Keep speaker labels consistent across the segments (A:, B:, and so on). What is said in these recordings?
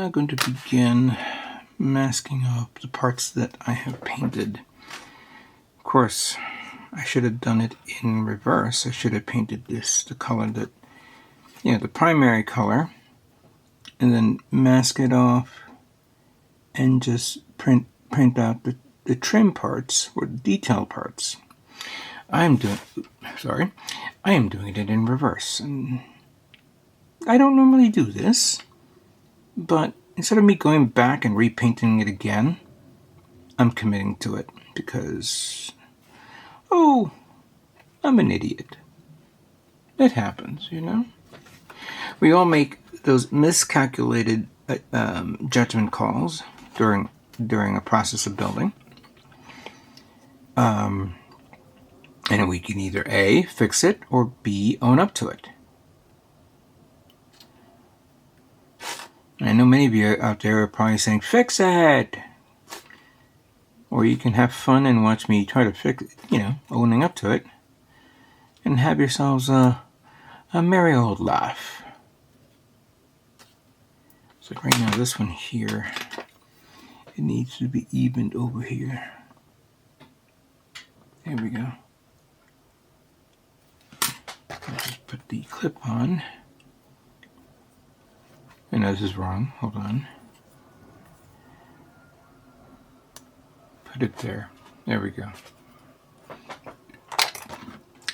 A: going to begin masking off the parts that I have painted. Of course, I should have done it in reverse. I should have painted this, the color that, the primary color, and then mask it off and just print out the trim parts or the detail parts. I am doing it in reverse, and I don't normally do this, but instead of me going back and repainting it again, I'm committing to it because, I'm an idiot. It happens, We all make those miscalculated judgment calls during a process of building. And we can either A, fix it, or B, own up to it. I know many of you out there are probably saying, fix it! Or you can have fun and watch me try to fix it, owning up to it, and have yourselves a merry old laugh. So right now, this one here, it needs to be evened over here. There we go. I'll just put the clip on. I know this is wrong. Hold on. Put it there. There we go.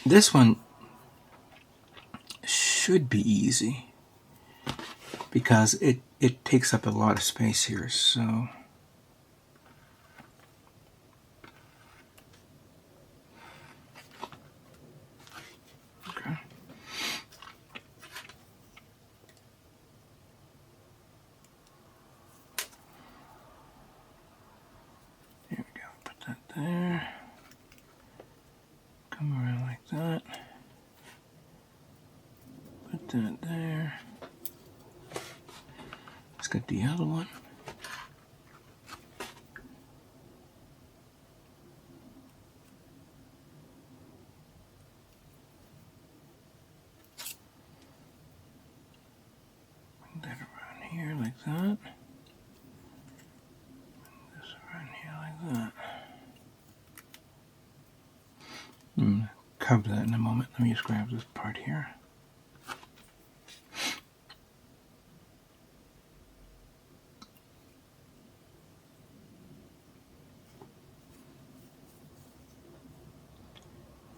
A: This one should be easy because it takes up a lot of space here, so okay. There we go. Put that there. Come around like that. Put that there. Let's get the other one. Bring that around here like that. Bring this around here like that. Cover that in a moment. Let me just grab this part here.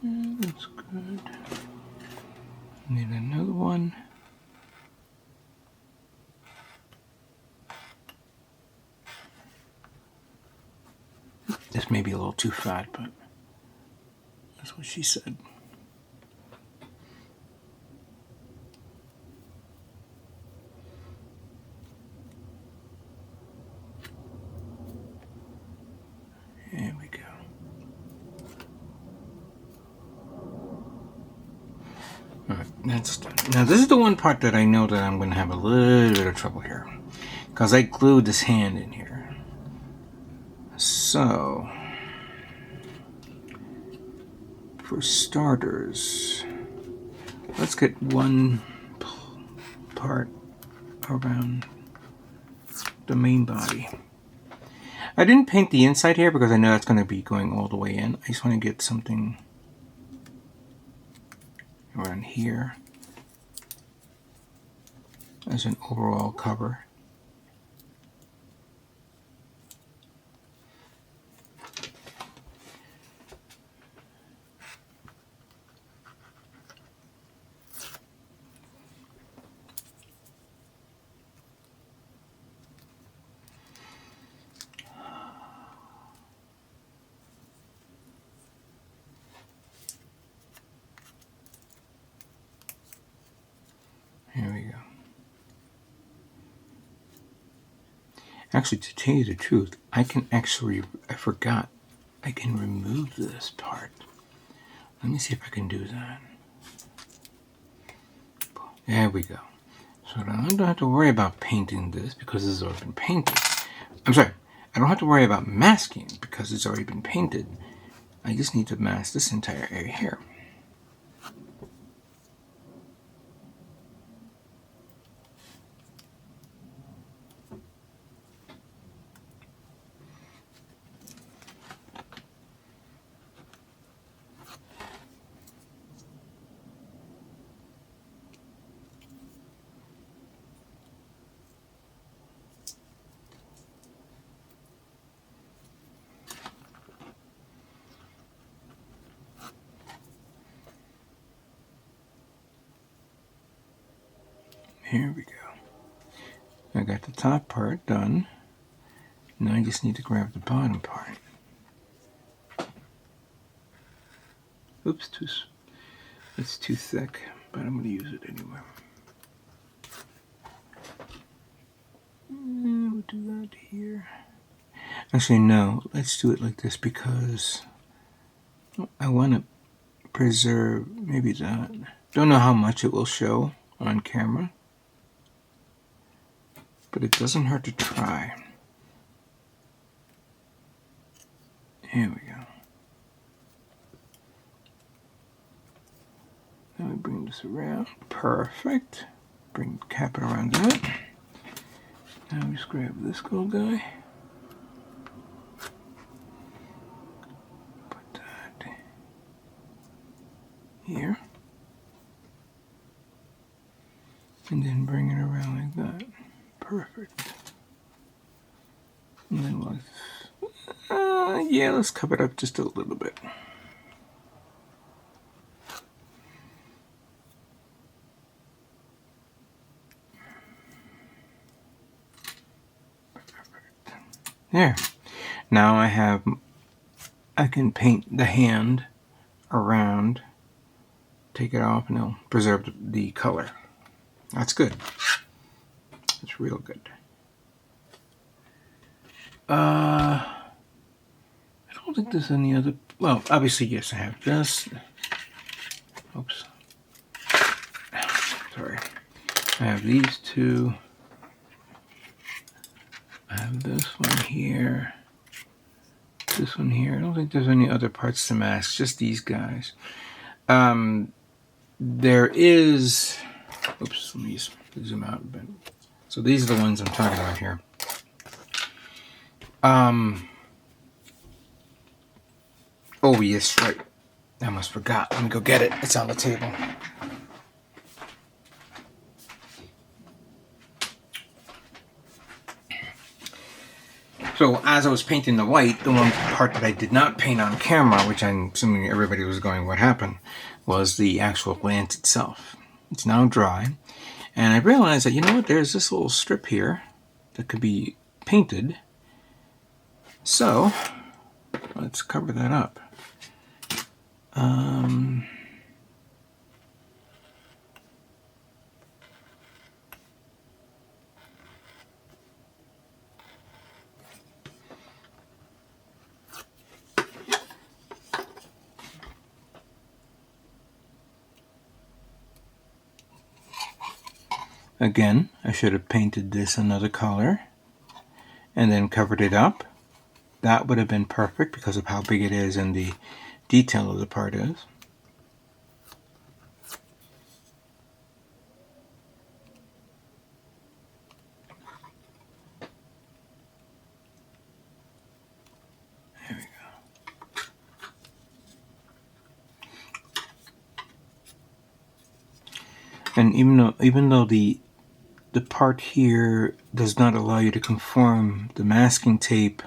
A: That's good. Need another one. This may be a little too fat, but that's what she said. There we go. Alright, that's done. Now this is the one part that I know that I'm going to have a little bit of trouble here, because I glued this hand in here. So, for starters, let's get one part around the main body. I didn't paint the inside here because I know that's going to be going all the way in. I just want to get something around here as an overall cover. Here we go. Actually, to tell you the truth, I forgot, I can remove this part. Let me see if I can do that. There we go. So I don't have to worry about painting this because this has already been painted. I'm sorry, I don't have to worry about masking because it's already been painted. I just need to mask this entire area here. Here we go. I got the top part done. Now I just need to grab the bottom part. Oops, it's too thick, but I'm going to use it anyway. We'll do that here. Actually, no, let's do it like this because I want to preserve maybe that. Don't know how much it will show on camera, but it doesn't hurt to try. Here we go. Then we bring this around. Perfect. Cap it around that. Now we just grab this gold guy. Put that here. And then bring it around like that. Perfect. And then let's cover it up just a little bit. There. Now I can paint the hand around, take it off, and it'll preserve the color. That's good. It's real good. I don't think there's any other. Well, obviously, yes, I have this. Oops. Sorry. I have these two. I have this one here. This one here. I don't think there's any other parts to mask. Just these guys. There is. Oops. Let me just zoom out a bit. So these are the ones I'm talking about here. Oh, yes, right. I almost forgot. Let me go get it. It's on the table. So as I was painting the white, the one part that I did not paint on camera, which I'm assuming everybody was going, what happened, was the actual lance itself. It's now dry. And I realized that, you know what, there's this little strip here that could be painted. So let's cover that up. Again, I should have painted this another color and then covered it up. That would have been perfect because of how big it is and the detail of the part is. There we go. And even though the part here does not allow you to conform the masking tape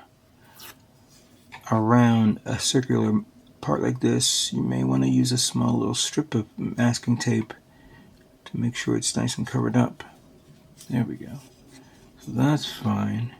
A: around a circular part like this, you may want to use a small little strip of masking tape to make sure it's nice and covered up. There we go. So that's fine.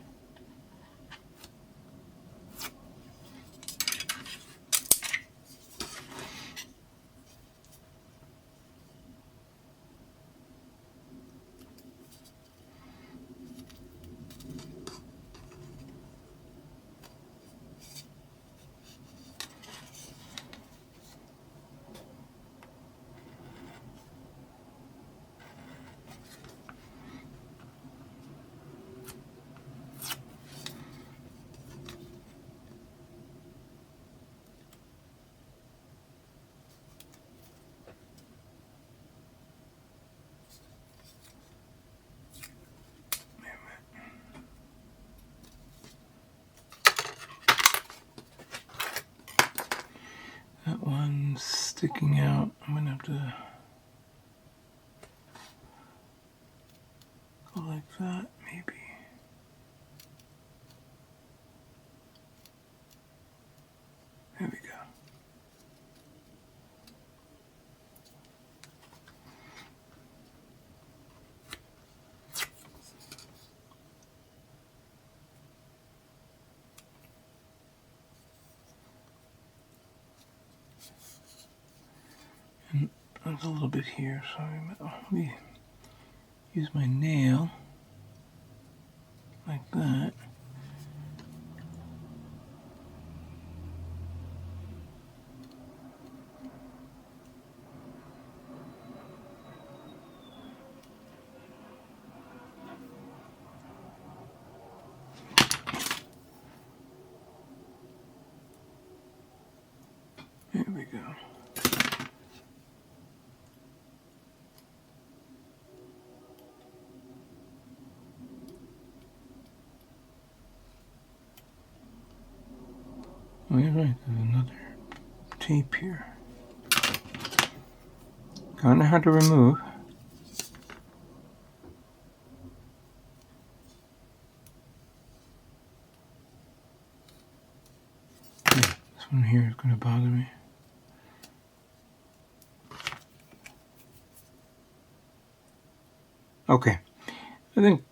A: That one's sticking out. I'm going to have to go like that, maybe. There we go. There's a little bit here, so let me use my nail like that. There we go. Oh, you're right, there's another tape here. Kinda hard to remove. This one here is gonna bother me. Okay, I think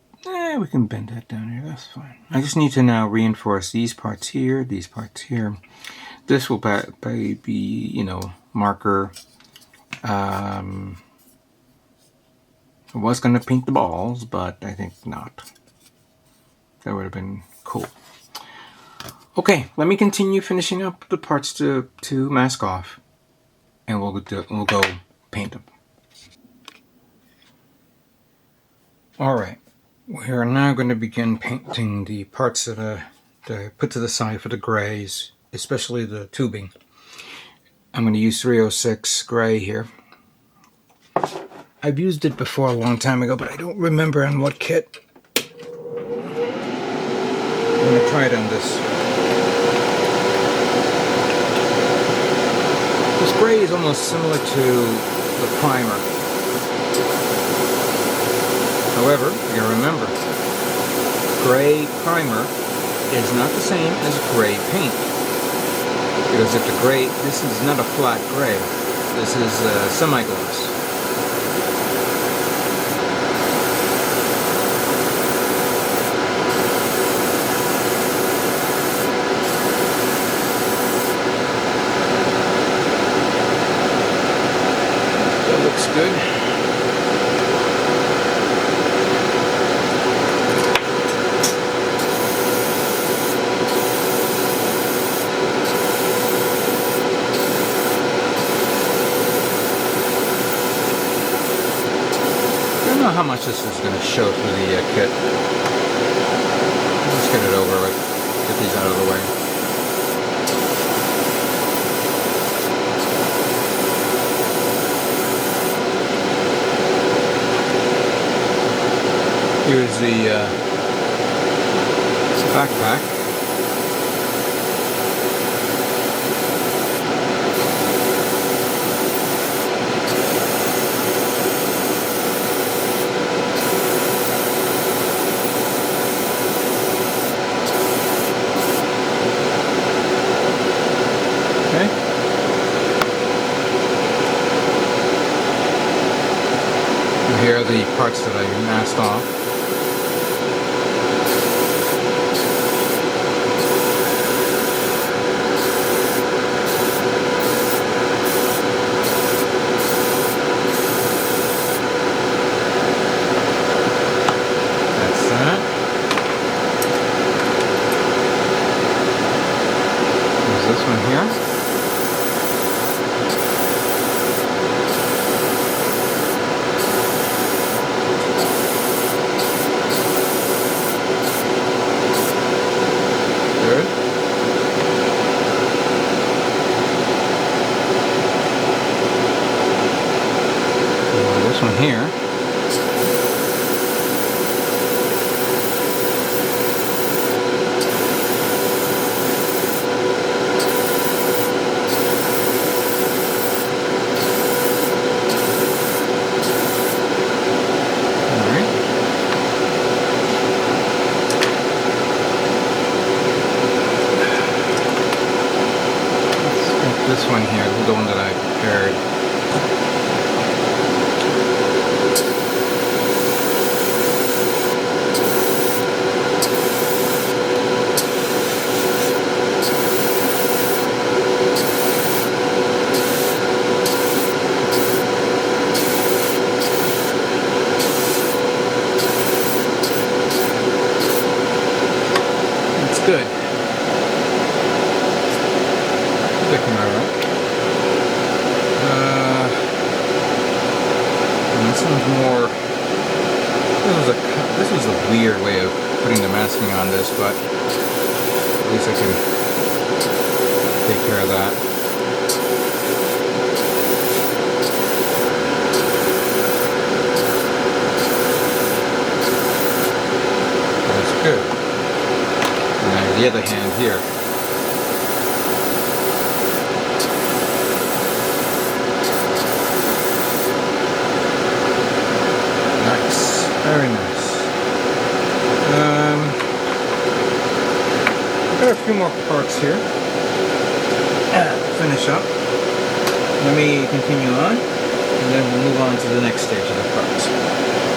A: we can bend that down here, that's fine. I just need to now reinforce these parts here, these parts here. This will be, you know, marker. I was going to paint the balls, but I think not. That would have been cool. Okay, let me continue finishing up the parts to mask off, and we'll go paint them. Alright, we are now going to begin painting the parts that I put to the side for the grays, especially the tubing. I'm going to use 306 gray here. I've used it before a long time ago, but I don't remember on what kit. I'm going to try it on this. This gray is almost similar to the primer. However, you remember, gray primer is not the same as gray paint. Because if the gray, this is not a flat gray, this is semi-gloss. That looks good. I don't know how much this is going to show through the kit. Let's get it over with. Get these out of the way. Here's the backpack. Here are the parts that I masked off. That's that. There's this one here. This one here. This one here, the one that I prepared. good. Sticking alright. This one's more. This was a weird way of putting the masking on this, but at least I can take care of that. That's good. And the other hand here. Nice. Very nice. I've got a few more parts here to finish up. Let me continue on, and then we'll move on to the next stage of the parts.